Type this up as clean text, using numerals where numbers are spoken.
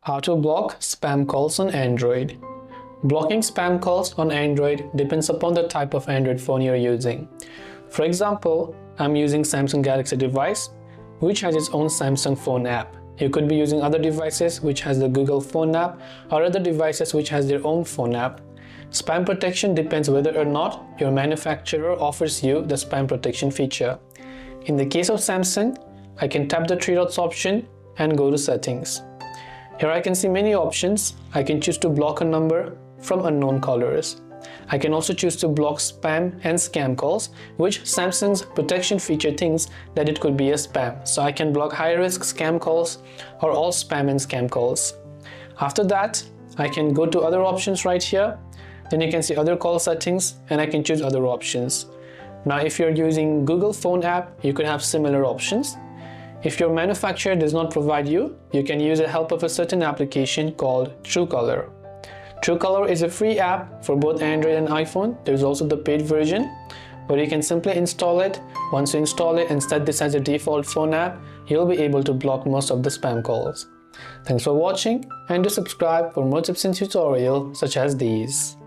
How to block spam calls on Android. Blocking spam calls on Android depends upon the type of Android phone you're using. For example, I'm using Samsung Galaxy device, which has its own Samsung phone app. You could be using other devices which has the Google phone app or other devices which has their own phone app. Spam protection depends whether or not your manufacturer offers you the spam protection feature. In the case of Samsung, I can tap the three dots option and go to settings. Here I can see many options. I can choose to block a number from unknown callers. I can also choose to block spam and scam calls, which Samsung's protection feature thinks that it could be a spam. So I can block high-risk scam calls or all spam and scam calls. After that, I can go to other options right here. Then you can see other call settings and I can choose other options. Now if you're using Google phone app, you could have similar options. If your manufacturer does not provide you, you can use the help of a certain application called Truecaller. Truecaller is a free app for both Android and iPhone. There's also the paid version, but you can simply install it. Once you install it and set this as a default phone app, you'll be able to block most of the spam calls. Thanks for watching, and do subscribe for more tips and tutorials such as these.